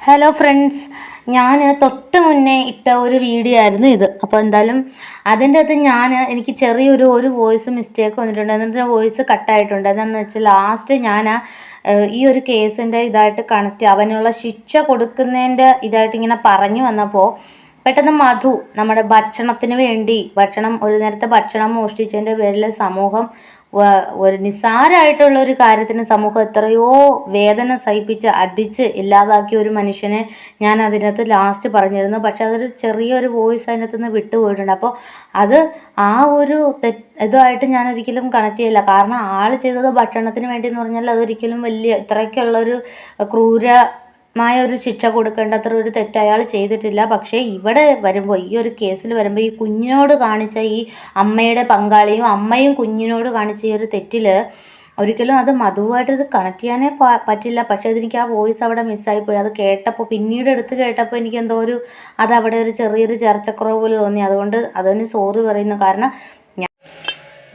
Hello friends, ഞാൻ തൊട്ട് മുന്നേ ഇട്ട ഒരു വീഡിയോ ആയിരുന്നു ഇത്. അപ്പോൾ എന്തായാലും അതിൻ്റെ അകത്ത് എനിക്ക് ചെറിയൊരു വോയിസ് മിസ്റ്റേക്ക് വന്നിട്ടുണ്ട്. എന്നിട്ട് വോയിസ് കട്ടായിട്ടുണ്ട്. എന്താണെന്ന് വെച്ചാൽ ലാസ്റ്റ് ഞാൻ ഈ ഒരു കേസിൻ്റെ ഇതായിട്ട് കണക്റ്റ് അവനുള്ള ശിക്ഷ കൊടുക്കുന്നതിൻ്റെ ഇതായിട്ട് ഇങ്ങനെ പറഞ്ഞു വന്നപ്പോൾ പെട്ടെന്ന് മധു നമ്മുടെ ഭക്ഷണത്തിന് വേണ്ടി ഒരു നേരത്തെ ഭക്ഷണം മോഷ്ടിച്ചതിൻ്റെ പേരിൽ സമൂഹം ഒരു നിസ്സാരമായിട്ടുള്ള ഒരു കാര്യത്തിന് സമൂഹം എത്രയോ വേദന സഹിപ്പിച്ച് അടിച്ച് ഇല്ലാതാക്കിയ ഒരു മനുഷ്യനെ ഞാൻ അതിനകത്ത് ലാസ്റ്റ് പറഞ്ഞിരുന്നു. പക്ഷെ അതൊരു ചെറിയൊരു വോയിസ് അതിനകത്ത് നിന്ന് വിട്ടുപോയിട്ടുണ്ട്. അപ്പോൾ അത് ആ ഒരു ഇതുമായിട്ട് ഞാൻ ഒരിക്കലും കണക്ട് ചെയ്യില്ല. കാരണം ആൾ ചെയ്തത് ഭക്ഷണത്തിന് വേണ്ടി എന്ന് പറഞ്ഞാൽ അതൊരിക്കലും വലിയ ഇത്രയ്ക്കുള്ളൊരു ഒരു ശിക്ഷ കൊടുക്കേണ്ടത്ര ഒരു തെറ്റ് അയാൾ ചെയ്തിട്ടില്ല. പക്ഷേ ഇവിടെ വരുമ്പോൾ ഈ ഒരു കേസിൽ വരുമ്പോൾ ഈ കുഞ്ഞിനോട് കാണിച്ച ഈ അമ്മയുടെ പങ്കാളിയും അമ്മയും കുഞ്ഞിനോട് കാണിച്ച ഈ ഒരു തെറ്റിൽ ഒരിക്കലും അത് മധുവായിട്ട് ഇത് കണക്ട് ചെയ്യാനേ പറ്റില്ല. പക്ഷേ അതെനിക്ക് ആ വോയിസ് അവിടെ മിസ്സായിപ്പോയി. അത് കേട്ടപ്പോൾ പിന്നീട് എടുത്ത് കേട്ടപ്പോൾ എനിക്ക് എന്തോ അത് അവിടെ ഒരു ചെറിയൊരു ചർച്ചക്കുറവ് പോലെ തോന്നി. അതുകൊണ്ട് അതിന് സോറി പറയുന്നു. കാരണം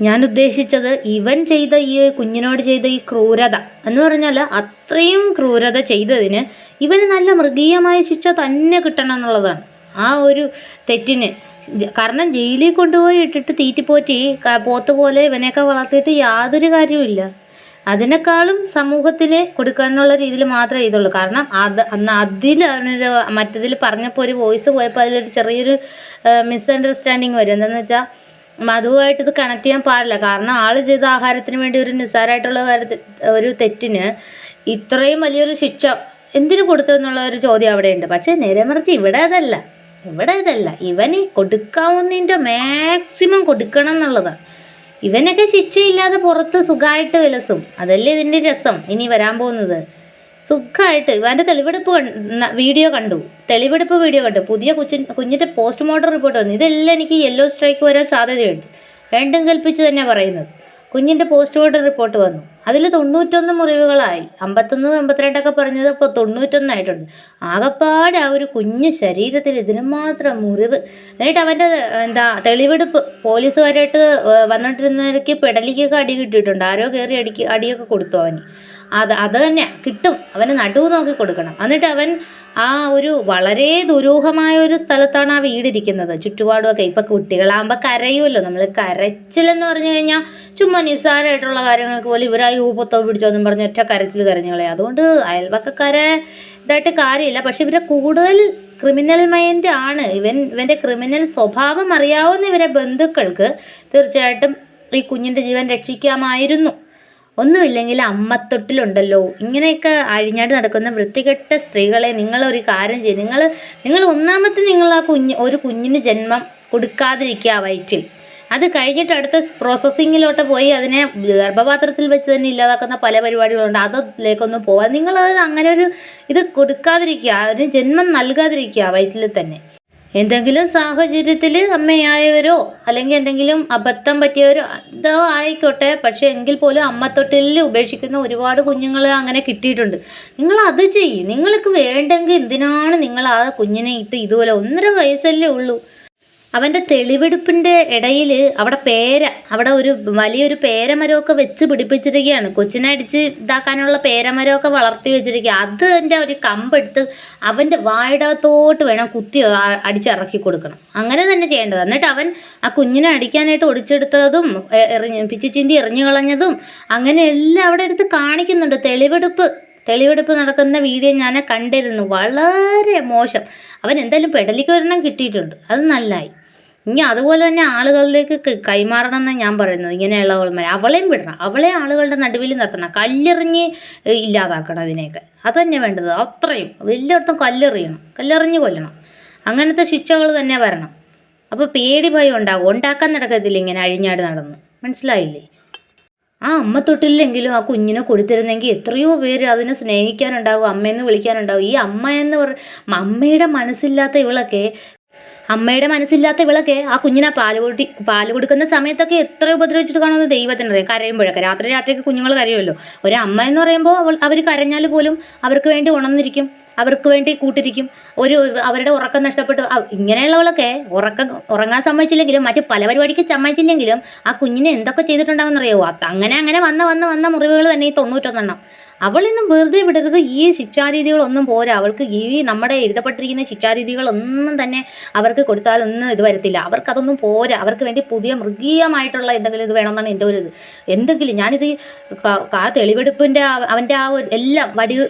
ഞാൻ ഉദ്ദേശിച്ചത് ഇവൻ ചെയ്ത ഈ കുഞ്ഞിനോട് ചെയ്ത ഈ ക്രൂരത എന്ന് പറഞ്ഞാൽ അത്രയും ക്രൂരത ചെയ്തതിന് ഇവന് നല്ല മൃഗീയമായ ശിക്ഷ തന്നെ കിട്ടണം എന്നുള്ളതാണ് ആ ഒരു തെറ്റിന്. കാരണം ജയിലിൽ കൊണ്ടുപോയി ഇട്ടിട്ട് തീറ്റിപ്പോറ്റി പോത്ത് പോലെ ഇവനെയൊക്കെ വളർത്തിയിട്ട് യാതൊരു കാര്യവുമില്ല. അതിനേക്കാളും സമൂഹത്തിന് കൊടുക്കാനുള്ള രീതിയിൽ മാത്രമേ ഇതുള്ളൂ. കാരണം അതിലാണ് മറ്റതിൽ പറഞ്ഞപ്പോൾ ഒരു വോയിസ് പോയപ്പോൾ അതിലൊരു ചെറിയൊരു മിസ്അണ്ടർസ്റ്റാൻഡിങ് വരും. എന്താണെന്ന് വെച്ചാൽ മധുവായിട്ട് ഇത് കണക്ട് ചെയ്യാൻ പാടില്ല. കാരണം ആൾ ചെയ്ത ആഹാരത്തിന് വേണ്ടി ഒരു നിസ്സാരമായിട്ടുള്ള ഒരു തെറ്റിന് ഇത്രയും വലിയൊരു ശിക്ഷ എന്തിനു കൊടുത്തു എന്നുള്ള ഒരു ചോദ്യം അവിടെയുണ്ട്. പക്ഷേ നേരെ മറിച്ച് ഇവിടെ ഇതല്ല ഇവന് കൊടുക്കാവുന്നതിൻ്റെ മാക്സിമം കൊടുക്കണം എന്നുള്ളതാണ്. ഇവനൊക്കെ ശിക്ഷയില്ലാതെ പുറത്ത് സുഖമായിട്ട് വിലസും. അതല്ലേ ഇതിൻ്റെ രസം. ഇനി വരാൻ പോകുന്നത് സുഖമായിട്ട് ഇവൻ്റെ വീഡിയോ കണ്ടു. പുതിയ കുഞ്ഞിൻ്റെ പോസ്റ്റ്മോർട്ടം റിപ്പോർട്ട് വന്നു. ഇതെല്ലാം എനിക്ക് യെല്ലോ സ്ട്രൈക്ക് വരാൻ സാധ്യതയുണ്ട്. രണ്ടും കൽപ്പിച്ച് തന്നെ പറയുന്നത്. കുഞ്ഞിൻ്റെ പോസ്റ്റ്മോർട്ടം റിപ്പോർട്ട് വന്നു. അതിൽ 91 മുറിവുകളായി. 51 52 പറഞ്ഞത് ഇപ്പോൾ 91 ആയിട്ടുണ്ട്. ആകപ്പാടെ ആ ഒരു കുഞ്ഞ് ശരീരത്തിൽ ഇതിന് മാത്രം മുറിവ്. എന്നിട്ട് അവൻ്റെ തെളിവെടുപ്പ് പോലീസുകാരായിട്ട് വന്നിട്ടിരുന്നവർക്ക് പെടലിക്കൊക്കെ അടി കിട്ടിയിട്ടുണ്ട്. ആരോ കയറി അടിയൊക്കെ കൊടുത്തു അവന്. അത് തന്നെ കിട്ടും. അവന് നടുവ് നോക്കി കൊടുക്കണം. എന്നിട്ട് അവൻ ആ ഒരു വളരെ ദുരൂഹമായ ഒരു സ്ഥലത്താണ് ആ വീടിരിക്കുന്നത്. ചുറ്റുപാടുമൊക്കെ ഇപ്പം കുട്ടികളാകുമ്പോൾ കരയുമല്ലോ. നമ്മൾ കരച്ചിലെന്ന് പറഞ്ഞു കഴിഞ്ഞാൽ ചുമ്മാ നിസ്സാരമായിട്ടുള്ള കാര്യങ്ങൾക്ക് പോലും ഇവരായി ഊപ്പത്തോ പിടിച്ചോന്നും പറഞ്ഞ് ഒറ്റ കരച്ചിൽ കരഞ്ഞു കളയും. അതുകൊണ്ട് അയൽവക്കക്കാരെ ഇതായിട്ട് കാര്യമില്ല. പക്ഷെ ഇവരെ കൂടുതൽ ക്രിമിനൽ മൈൻഡ് ആണ്. ഇവൻ്റെ ക്രിമിനൽ സ്വഭാവം അറിയാവുന്ന ഇവരെ ബന്ധുക്കൾക്ക് തീർച്ചയായിട്ടും ഈ കുഞ്ഞിൻ്റെ ജീവൻ രക്ഷിക്കാമായിരുന്നു. ഒന്നുമില്ലെങ്കിൽ അമ്മത്തൊട്ടിലുണ്ടല്ലോ. ഇങ്ങനെയൊക്കെ അഴിഞ്ഞാടി നടക്കുന്ന വൃത്തികെട്ട സ്ത്രീകളെ നിങ്ങളൊരു കാര്യം ചെയ്യും. നിങ്ങൾ ഒന്നാമത്തെ ആ ഒരു കുഞ്ഞിന് ജന്മം കൊടുക്കാതിരിക്കുക വയറ്റിൽ. അത് കഴിഞ്ഞിട്ട് അടുത്ത പ്രോസസ്സിങ്ങിലോട്ട് പോയി അതിനെ ഗർഭപാത്രത്തിൽ വെച്ച് തന്നെ ഇല്ലാതാക്കുന്ന പല പരിപാടികളുണ്ട്. അതിലേക്കൊന്നും പോകാതെ നിങ്ങളത് അങ്ങനെ ഒരു ഇത് കൊടുക്കാതിരിക്കുക. അതിന് ജന്മം നൽകാതിരിക്കുക വയറ്റിൽ തന്നെ. എന്തെങ്കിലും സാഹചര്യത്തിൽ അമ്മയായവരോ അല്ലെങ്കിൽ എന്തെങ്കിലും അബദ്ധം പറ്റിയവരോ എന്തോ ആയിക്കോട്ടെ. പക്ഷേ എങ്കിൽ പോലും അമ്മത്തൊട്ടിലിൽ ഉപേക്ഷിക്കുന്ന ഒരുപാട് കുഞ്ഞുങ്ങളെ അങ്ങനെ കിട്ടിയിട്ടുണ്ട്. നിങ്ങൾ അത് ചെയ്യും. നിങ്ങൾക്ക് വേണ്ടെങ്കിൽ എന്തിനാണ് നിങ്ങൾ ആ കുഞ്ഞിനെ ഇതുപോലെ 1.5 വയസ്സല്ലേ ഉള്ളൂ. അവൻ്റെ തെളിവെടുപ്പിൻ്റെ ഇടയിൽ അവിടെ ഒരു വലിയൊരു പേരമരമൊക്കെ വെച്ച് പിടിപ്പിച്ചിരിക്കുകയാണ്. കൊച്ചിനെ അടിച്ച് ഇതാക്കാനുള്ള പേരമരമൊക്കെ വളർത്തി വെച്ചിരിക്കുക. അതിൻ്റെ ഒരു കമ്പെടുത്ത് അവൻ്റെ വായിടത്തോട്ട് വേണം കുത്തി അടിച്ചിറക്കി കൊടുക്കണം. അങ്ങനെ തന്നെ ചെയ്യേണ്ടത്. എന്നിട്ട് അവൻ ആ കുഞ്ഞിനെ അടിക്കാനായിട്ട് ഒടിച്ചെടുത്തതും പിച്ചി ചിന്തി എറിഞ്ഞു കളഞ്ഞതും അങ്ങനെയെല്ലാം അവിടെ എടുത്ത് കാണിക്കുന്നുണ്ട്. തെളിവെടുപ്പ് നടക്കുന്ന വീഡിയോ ഞാൻ കണ്ടിരുന്നു. വളരെ മോശം. അവൻ എന്തായാലും പെടലിക്ക് ഒരെണ്ണം കിട്ടിയിട്ടുണ്ട്. അത് നല്ലതായി. ഇനി അതുപോലെ തന്നെ ആളുകളിലേക്ക് കൈമാറണം എന്നാണ് ഞാൻ പറയുന്നത്. ഇങ്ങനെയുള്ളവന്മാരെ അവളെയും വിടണം. അവളെ ആളുകളുടെ നടുവിൽ നിർത്തണം. കല്ലെറിഞ്ഞ് ഇല്ലാതാക്കണം അതിനെയൊക്കെ. അത് തന്നെ വേണ്ടത്. അത്രയും എല്ലായിടത്തും കല്ലെറിഞ്ഞ് കൊല്ലണം. അങ്ങനത്തെ ശിക്ഷകൾ തന്നെ വരണം. അപ്പോൾ പേടി ഭയം ഉണ്ടാക്കാൻ നടക്കത്തില്ല ഇങ്ങനെ അഴിഞ്ഞാട് നടന്ന്. മനസ്സിലായില്ലേ? ആ അമ്മത്തൊട്ടില്ലെങ്കിലും ആ കുഞ്ഞിനെ കൊടുത്തിരുന്നെങ്കിൽ എത്രയോ പേര് അതിനെ സ്നേഹിക്കാനുണ്ടാവും, അമ്മയെന്ന് വിളിക്കാനുണ്ടാവും. ഈ അമ്മയുടെ മനസ്സില്ലാത്ത ഇവളൊക്കെ ആ കുഞ്ഞിനെ പാല് കൊടുക്കുന്ന സമയത്തൊക്കെ എത്ര ഉപദ്രവിച്ചിട്ട് കാണുമെന്ന് ദൈവത്തിനറിയാം. കരയുമ്പോഴൊക്കെ രാത്രിക്ക് കുഞ്ഞുങ്ങൾ കരയുമല്ലോ. ഒരു അമ്മ എന്ന് പറയുമ്പോൾ അവർ കരഞ്ഞാൽ പോലും അവർക്ക് വേണ്ടി ഉണർന്നിരിക്കും, അവർക്ക് വേണ്ടി കൂട്ടിരിക്കും. അവരുടെ ഉറക്കം നഷ്ടപ്പെട്ടു ഇങ്ങനെയുള്ളവളൊക്കെ ഉറങ്ങാൻ സമ്മതിച്ചില്ലെങ്കിലും മറ്റ് പല പരിപാടിക്ക് സമ്മതിച്ചില്ലെങ്കിലും ആ കുഞ്ഞിനെ എന്തൊക്കെ ചെയ്തിട്ടുണ്ടാവുമെന്നറിയാമോ? അങ്ങനെ വന്ന മുറിവുകൾ തന്നെ ഈ 91. അവളിന്നും വെറുതെ വിടരുത്. ഈ ശിക്ഷാരീതികളൊന്നും പോരാ അവൾക്ക്. ഈ നമ്മുടെ എഴുതപ്പെട്ടിരിക്കുന്ന ശിക്ഷാരീതികളൊന്നും തന്നെ അവർക്ക് കൊടുത്താലൊന്നും ഇത് വരത്തില്ല. അവർക്കതൊന്നും പോരാ. അവർക്ക് വേണ്ടി പുതിയ മൃഗീയമായിട്ടുള്ള എന്തെങ്കിലും ഇത് വേണമെന്നാണ് എൻ്റെ ഒരു ഇത്. എന്തെങ്കിലും ഞാനിത് ആ തെളിവെടുപ്പിൻ്റെ അവൻ്റെ ആ എല്ലാം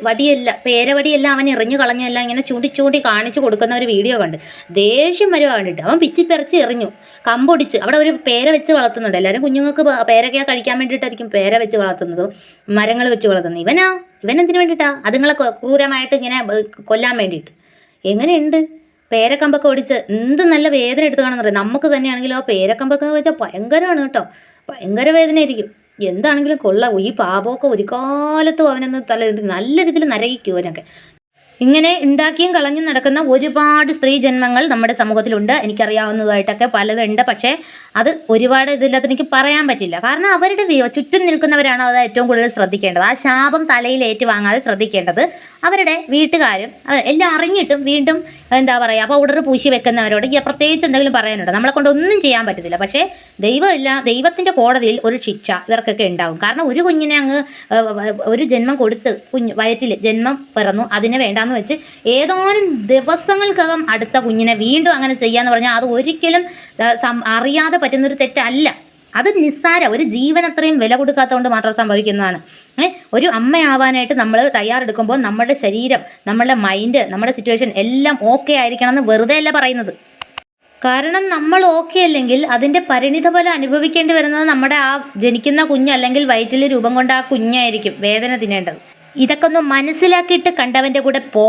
വടിയല്ല പേരവടിയെല്ലാം അവൻ എറിഞ്ഞു കളഞ്ഞെല്ലാം ഇങ്ങനെ ചൂണ്ടി കാണിച്ചു കൊടുക്കുന്ന ഒരു വീഡിയോ കണ്ട് ദേഷ്യം വരുവാ കണ്ടിട്ട്. അവൻ പിച്ചിപ്പറിച്ച് എറിഞ്ഞു, കമ്പൊടിച്ച്. അവിടെ ഒരു പേര വെച്ച് വളർത്തുന്നുണ്ട്. എല്ലാവരും കുഞ്ഞുങ്ങൾക്ക് പേരൊക്കെ കഴിക്കാൻ വേണ്ടിയിട്ടായിരിക്കും പേര വെച്ച് വളർത്തുന്നതും മരങ്ങൾ വെച്ച് വളർത്തുന്നത്. ഇവനെന്തിനു വേണ്ടിയിട്ടാ? അതുങ്ങളെ ക്രൂരമായിട്ട് ഇങ്ങനെ കൊല്ലാൻ വേണ്ടിയിട്ട്. എങ്ങനെയുണ്ട്? പേരക്കമ്പൊക്കെ ഒടിച്ച് എന്ത് നല്ല വേദന എടുത്ത് കാണുന്നത്. നമുക്ക് തന്നെയാണെങ്കിലും ആ പേരക്കമ്പൊക്കെ വെച്ചാൽ ഭയങ്കരമാണ് കേട്ടോ. ഭയങ്കര വേദനയായിരിക്കും. എന്താണെങ്കിലും കൊള്ളാം. ഈ പാപമൊക്കെ ഒരു കാലത്തും അവനൊന്ന് നല്ല രീതിയിൽ നരകിക്കും അവനൊക്കെ. ഇങ്ങനെ ഉണ്ടാക്കിയും കളഞ്ഞും നടക്കുന്ന ഒരുപാട് സ്ത്രീ ജന്മങ്ങൾ നമ്മുടെ സമൂഹത്തിലുണ്ട്. എനിക്കറിയാവുന്നതായിട്ടൊക്കെ പലതുണ്ട്. പക്ഷേ അത് ഒരുപാട് ഇതില്ലാത്ത എനിക്ക് പറയാൻ പറ്റില്ല. കാരണം അവരുടെ ചുറ്റും നിൽക്കുന്നവരാണ് അത് ഏറ്റവും കൂടുതൽ ശ്രദ്ധിക്കേണ്ടത്. ആ ശാപം തലയിൽ ഏറ്റുവാങ്ങാതെ ശ്രദ്ധിക്കേണ്ടത് അവരുടെ വീട്ടുകാരും. എല്ലാം അറിഞ്ഞിട്ടും വീണ്ടും എന്താ പറയുക പൗഡർ പൂശി വെക്കുന്നവരോട് പ്രത്യേകിച്ച് എന്തെങ്കിലും പറയാനുണ്ടോ? നമ്മളെ കൊണ്ട് ഒന്നും ചെയ്യാൻ പറ്റത്തില്ല. പക്ഷേ ദൈവത്തിൻ്റെ കോടതിയിൽ ഒരു ശിക്ഷ ഇവർക്കൊക്കെ ഉണ്ടാകും. കാരണം ഒരു കുഞ്ഞിനെ അങ്ങ് ഒരു ജന്മം കൊടുത്ത് വയറ്റിൽ ജന്മം പിറന്നു, അതിനെ വേണ്ടാന്ന് വെച്ച് ഏതാനും ദിവസങ്ങൾക്കകം അടുത്ത കുഞ്ഞിനെ വീണ്ടും അങ്ങനെ ചെയ്യാന്ന് പറഞ്ഞാൽ അത് ഒരിക്കലും അറിയാതെ പറ്റുന്നൊരു തെറ്റല്ല. അത് നിസ്സാര ഒരു ജീവൻ അത്രയും വില കൊടുക്കാത്തതുകൊണ്ട് മാത്രം സംഭവിക്കുന്നതാണ്. ഒരു അമ്മയാവാനായിട്ട് നമ്മൾ തയ്യാറെടുക്കുമ്പോൾ നമ്മുടെ ശരീരം, നമ്മുടെ മൈൻഡ്, നമ്മുടെ സിറ്റുവേഷൻ എല്ലാം ഓക്കെ ആയിരിക്കണം എന്ന് വെറുതെ അല്ല പറയുന്നത്. കാരണം നമ്മൾ ഓക്കെ അല്ലെങ്കിൽ അതിൻ്റെ പരിണിതഫലം അനുഭവിക്കേണ്ടി വരുന്നത് നമ്മുടെ ആ ജനിക്കുന്ന കുഞ്ഞ് അല്ലെങ്കിൽ വയറ്റിൽ രൂപം കൊണ്ട ആ കുഞ്ഞായിരിക്കും വേദന തിന്നേണ്ടത്. ഇതൊക്കെ ഒന്ന് മനസ്സിലാക്കിയിട്ട് കണ്ടവൻ്റെ കൂടെ പോ.